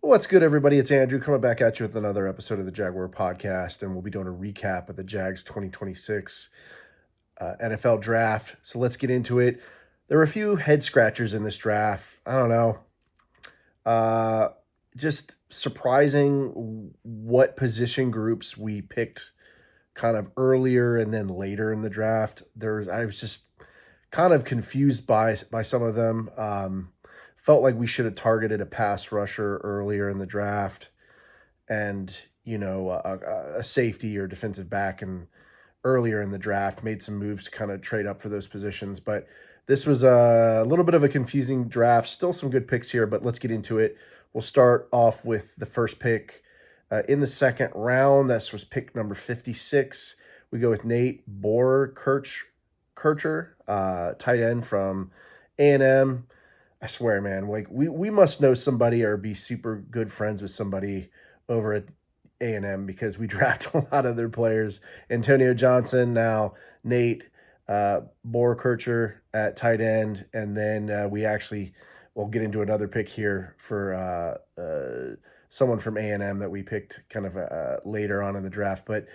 What's good, everybody? It's Andrew coming back at you with another episode of the Jaguar Podcast, and we'll be doing a recap of the Jags 2026 NFL Draft. So let's get into it. There were a few head scratchers in this draft. I don't know. Just surprising what position groups we picked kind of earlier and then later in the draft. I was just kind of confused by some of them. Felt like we should have targeted a pass rusher earlier in the draft, and a safety or defensive back and earlier in the draft. Made some moves to kind of trade up for those positions, but this was a little bit of a confusing draft. Still some good picks here, but let's get into it. We'll start off with the first pick in the second round. This was pick number 56. We go with Nate Borkercher, tight end from A&M. I swear, man, like we must know somebody or be super good friends with somebody over at A&M because we draft a lot of their players. Antonio Johnson, now Nate Borkercher at tight end, and then we'll get into another pick here for someone from A&M that we picked kind of later on in the draft. But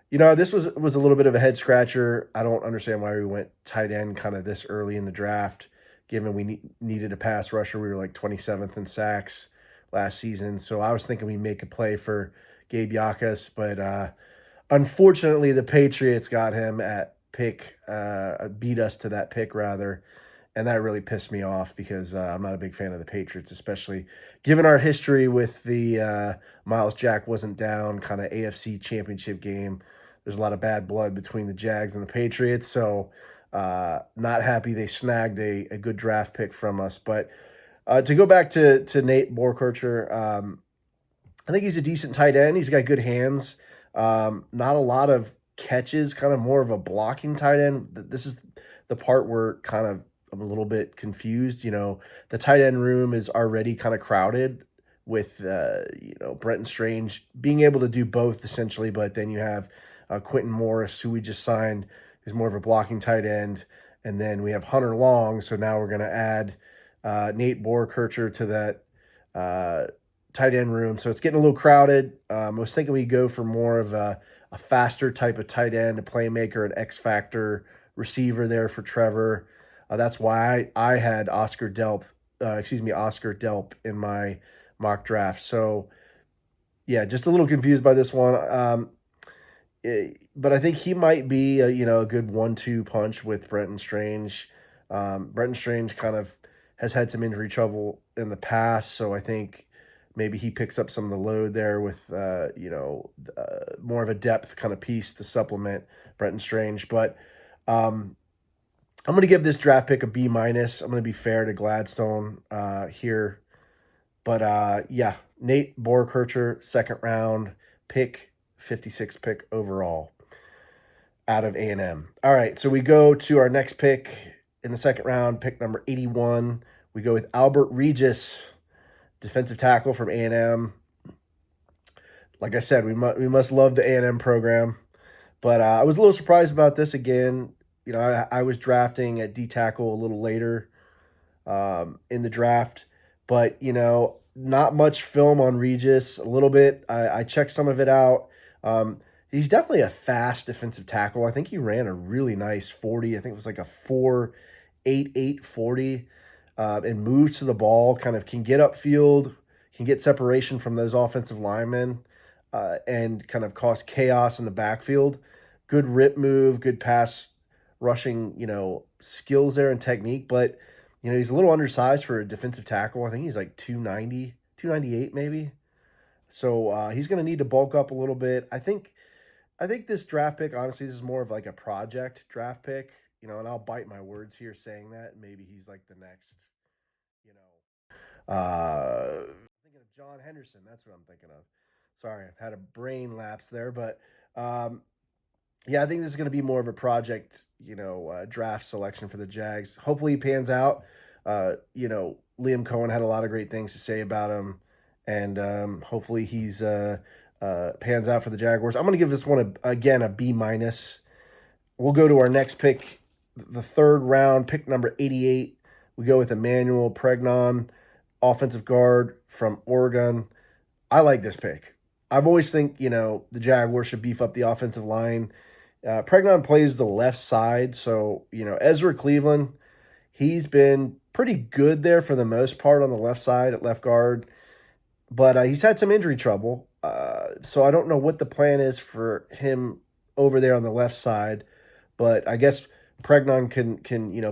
this was a little bit of a head scratcher. I don't understand why we went tight end kind of this early in the draft. Given we needed a pass rusher, we were like 27th in sacks last season. So I was thinking we'd make a play for Gabe Yakas, but unfortunately the Patriots got him at pick, beat us to that pick rather, and that really pissed me off because I'm not a big fan of the Patriots, especially given our history with the Miles Jack wasn't down kind of AFC championship game. There's a lot of bad blood between the Jags and the Patriots, so not happy they snagged a good draft pick from us. But to go back to Nate Borkercher, I think he's a decent tight end. He's got good hands. Not a lot of catches, kind of more of a blocking tight end. This is the part where kind of I'm a little bit confused. The tight end room is already kind of crowded with, Brenton Strange being able to do both essentially, but then you have Quentin Morris, who we just signed, who's more of a blocking tight end. And then we have Hunter Long. So now we're going to add Nate Borkercher to that tight end room. So it's getting a little crowded. I was thinking we'd go for more of a faster type of tight end, a playmaker, an X-factor receiver there for Trevor. That's why I had Oscar Delp in my mock draft. So, yeah, just a little confused by this one. But I think he might be a good 1-2 punch with Brenton Strange. Brenton Strange kind of has had some injury trouble in the past, so I think maybe he picks up some of the load there with more of a depth kind of piece to supplement Brenton Strange. But I'm going to give this draft pick a B-. I'm going to be fair to Gladstone here. But Nate Borkercher, second round pick, 56 pick overall out of A&M. All right, so we go to our next pick in the second round, pick number 81. We go with Albert Regis, defensive tackle from A&M. Like I said, we must love the A&M program. But I was a little surprised about this again. I was drafting at D tackle a little later in the draft. But, not much film on Regis, a little bit. I checked some of it out. He's definitely a fast defensive tackle. I think he ran a really nice 40. I think it was like a 4.88 40, and moves to the ball, kind of can get upfield, can get separation from those offensive linemen, and kind of cause chaos in the backfield. Good rip move, good pass rushing, skills there and technique. But, he's a little undersized for a defensive tackle. I think he's like 290, 298 maybe. So he's going to need to bulk up a little bit. I think this draft pick, honestly, this is more of like a project draft pick, and I'll bite my words here saying that. Maybe he's like the next, thinking of John Henderson. That's what I'm thinking of. Sorry, I've had a brain lapse there. But, I think this is going to be more of a project, draft selection for the Jags. Hopefully he pans out. Liam Cohen had a lot of great things to say about him. And hopefully he's pans out for the Jaguars. I'm going to give this one, a B-. We'll go to our next pick the third round, pick number 88, we go with Emmanuel Pregnon, offensive guard from Oregon. I like this pick. I've always think, the Jaguars should beef up the offensive line. Pregnon plays the left side, so, Ezra Cleveland, he's been pretty good there for the most part on the left side at left guard, but he's had some injury trouble. So I don't know what the plan is for him over there on the left side, but I guess Pregnon can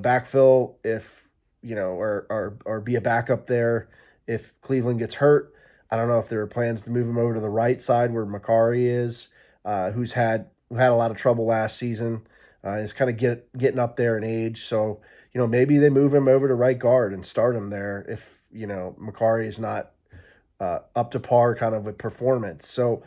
backfill if or be a backup there if Cleveland gets hurt. I don't know if there are plans to move him over to the right side where Macari is, who had a lot of trouble last season. He's kind of getting up there in age, so maybe they move him over to right guard and start him there if Macari is not up to par kind of with performance. So,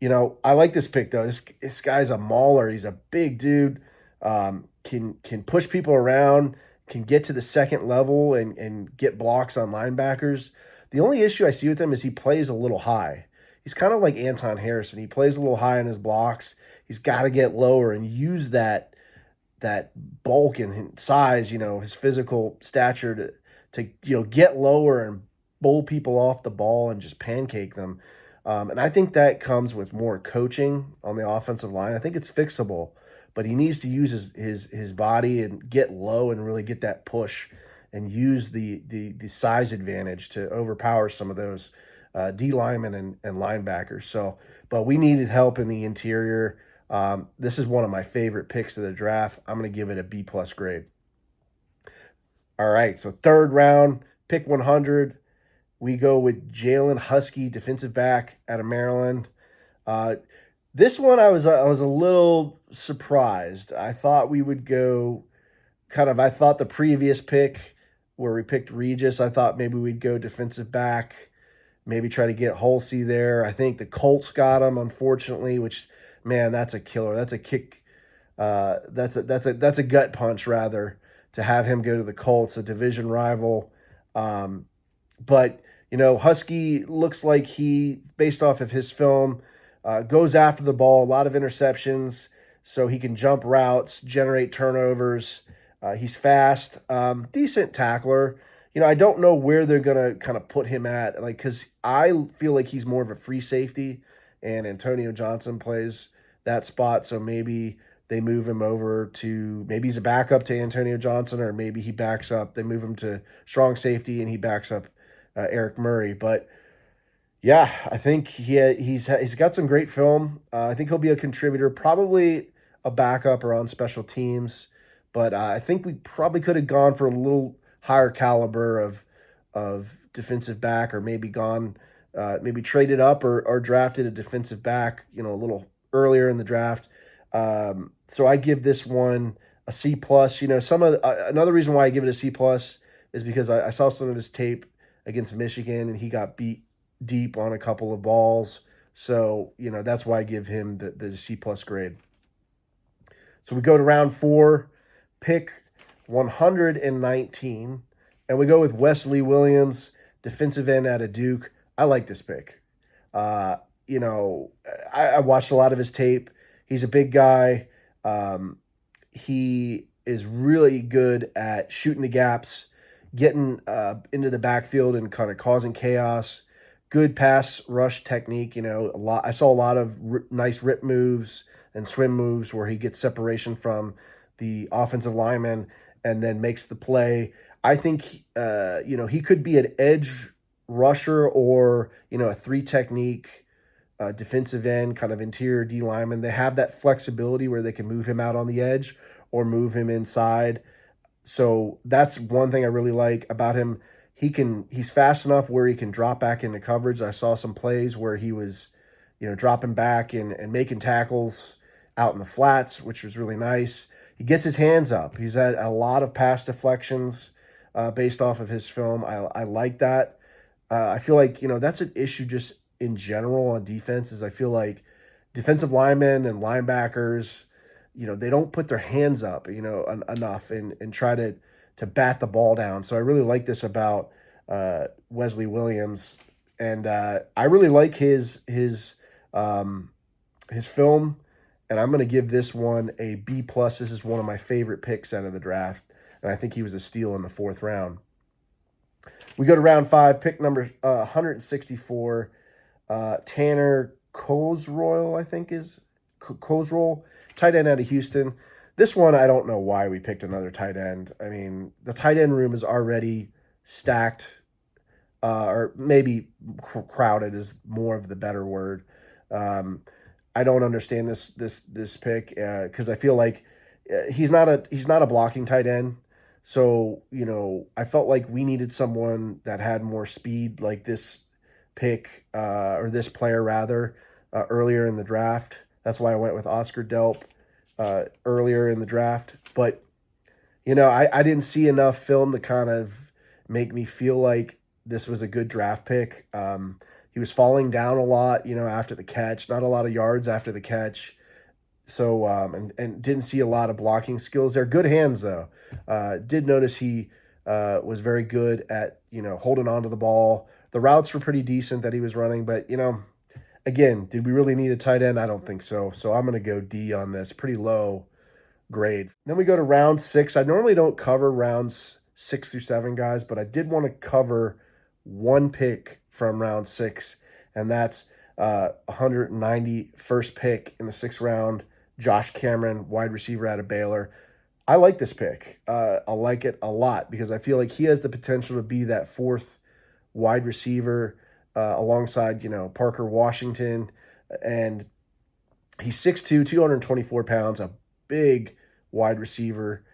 I like this pick though. This guy's a mauler. He's a big dude. Can push people around. Can get to the second level and get blocks on linebackers. The only issue I see with him is he plays a little high. He's kind of like Anton Harrison. He plays a little high in his blocks. He's got to get lower and use that bulk and size, his physical stature to get lower and bowl people off the ball and just pancake them. And I think that comes with more coaching on the offensive line. I think it's fixable, but he needs to use his body and get low and really get that push and use the size advantage to overpower some of those D linemen and linebackers. So, but we needed help in the interior. This is one of my favorite picks of the draft. I'm going to give it a B+ grade. All right, so third round, pick 100. We go with Jalen Husky, defensive back out of Maryland. This one I was a little surprised. I thought we would go I thought the previous pick where we picked Regis, I thought maybe we'd go defensive back, maybe try to get Halsey there. I think the Colts got him, unfortunately, which, man, that's a killer. That's a kick. That's a gut punch, rather, to have him go to the Colts, a division rival. But, Husky looks like he, based off of his film, goes after the ball, a lot of interceptions, so he can jump routes, generate turnovers. He's fast, decent tackler. I don't know where they're going to kind of put him at, because I feel like he's more of a free safety, and Antonio Johnson plays that spot, so maybe they move him over to, maybe he's a backup to Antonio Johnson, or maybe he backs up. They move him to strong safety, and he backs up Eric Murray. But yeah, I think he's got some great film. I think he'll be a contributor, probably a backup or on special teams. But I think we probably could have gone for a little higher caliber of defensive back, or maybe maybe traded up or drafted a defensive back, a little earlier in the draft. So I give this one a C+. Another reason why I give it a C+ is because I saw some of his tape against Michigan, and he got beat deep on a couple of balls. So, that's why I give him the C+ grade. So we go to round 4, pick 119, and we go with Wesley Williams, defensive end out of Duke. I like this pick. I watched a lot of his tape. He's a big guy. He is really good at shooting the gaps, getting into the backfield and kind of causing chaos. Good pass rush technique. I saw a lot of nice rip moves and swim moves where he gets separation from the offensive lineman and then makes the play. I think he could be an edge rusher or a 3 technique defensive end, kind of interior D lineman. They have that flexibility where they can move him out on the edge or move him inside. So that's one thing I really like about him. He's fast enough where he can drop back into coverage. I saw some plays where he was, dropping back and making tackles out in the flats, which was really nice. He gets his hands up. He's had a lot of pass deflections based off of his film. I like that. I feel like, that's an issue just in general on defense, is I feel like defensive linemen and linebackers, they don't put their hands up, enough and try to bat the ball down. So I really like this about Wesley Williams, and I really like his film, and I'm going to give this one a B plus. This is one of my favorite picks out of the draft, and I think he was a steal in the 4th round. We go to round 5, pick number 164. Tanner Cosroil, I think is Cosroil, tight end out of Houston. This one, I don't know why we picked another tight end. I mean, the tight end room is already stacked, or maybe crowded is more of the better word. Um, I don't understand this pick because I feel like he's not a blocking tight end. So I felt like we needed someone that had more speed, like this pick or this player rather earlier in the draft. That's why I went with Oscar Delp earlier in the draft. But I didn't see enough film to kind of make me feel like this was a good draft pick. He was falling down a lot, after the catch, not a lot of yards after the catch. So, and didn't see a lot of blocking skills. They're good hands, though. Did notice he was very good at, holding on to the ball. The routes were pretty decent that he was running, but, again, did we really need a tight end? I don't think so. So I'm going to go D on this, pretty low grade. Then we go to round 6. I normally don't cover rounds 6 through 7, guys, but I did want to cover one pick from round 6, and that's 191st pick in the 6th round, Josh Cameron, wide receiver out of Baylor. I like this pick. I like it a lot because I feel like he has the potential to be that 4th wide receiver alongside, Parker Washington. And he's 6'2", 224 pounds, a big wide receiver.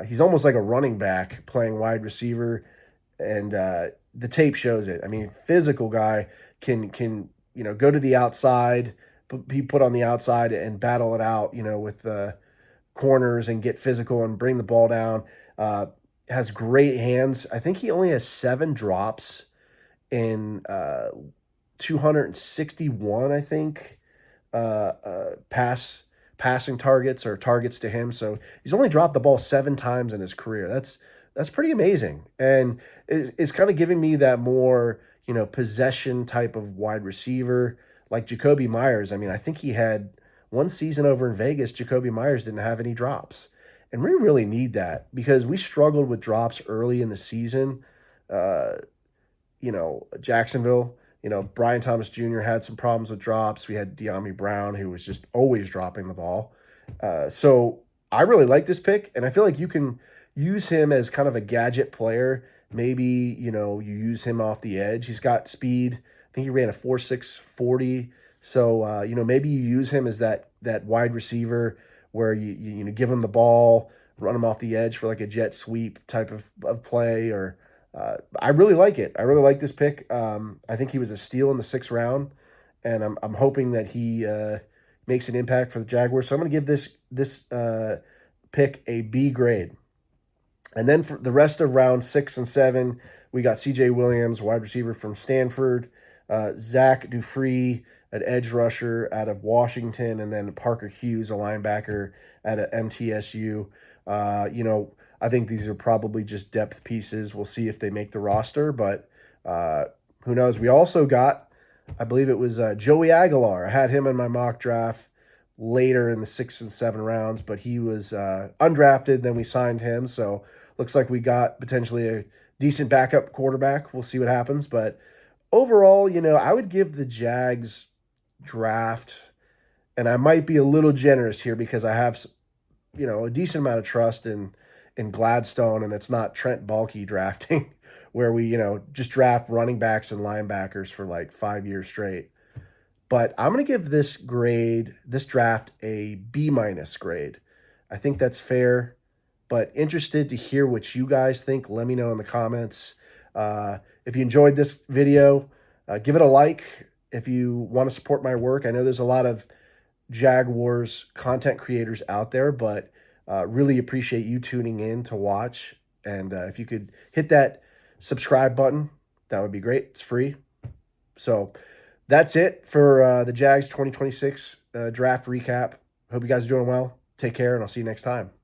He's almost like a running back playing wide receiver. And the tape shows it. I mean, physical guy can go to the outside, be put on the outside and battle it out, with the corners and get physical and bring the ball down. Has great hands. I think he only has 7 drops in 261, I think, passing targets or targets to him. So he's only dropped the ball 7 times in his career. That's pretty amazing. And it's kind of giving me that more, possession type of wide receiver like Jacoby Myers. I mean, I think he had one season over in Vegas, Jacoby Myers didn't have any drops. And we really need that because we struggled with drops early in the season. Uh, Jacksonville, Brian Thomas Jr. had some problems with drops. We had De'Ami Brown, who was just always dropping the ball. So I really like this pick, and I feel like you can use him as kind of a gadget player. Maybe, you use him off the edge. He's got speed. I think he ran a 4.6 40. So, maybe you use him as that wide receiver where you give him the ball, run him off the edge for like a jet sweep type of play. Or I really like it. I really like this pick. I think he was a steal in the 6th round, and I'm hoping that he makes an impact for the Jaguars. So I'm going to give this pick a B grade. And then for the rest of round 6 and 7, we got C.J. Williams, wide receiver from Stanford, Zach Dufree, an edge rusher out of Washington, and then Parker Hughes, a linebacker out of MTSU. I think these are probably just depth pieces. We'll see if they make the roster, but who knows? We also got, I believe it was Joey Aguilar. I had him in my mock draft later in the 6th and 7th rounds, but he was undrafted. Then we signed him, so looks like we got potentially a decent backup quarterback. We'll see what happens, but overall, I would give the Jags draft, and I might be a little generous here because I have, a decent amount of trust in Gladstone, and it's not Trent Baalke drafting where we, just draft running backs and linebackers for like 5 years straight. But I'm going to give this draft a B minus grade. I think that's fair, but interested to hear what you guys think. Let me know in the comments. If you enjoyed this video, give it a like. If you want to support my work, I know there's a lot of Jaguars content creators out there, but really appreciate you tuning in to watch. And if you could hit that subscribe button, that would be great. It's free. So that's it for the Jags 2026 draft recap. Hope you guys are doing well. Take care, and I'll see you next time.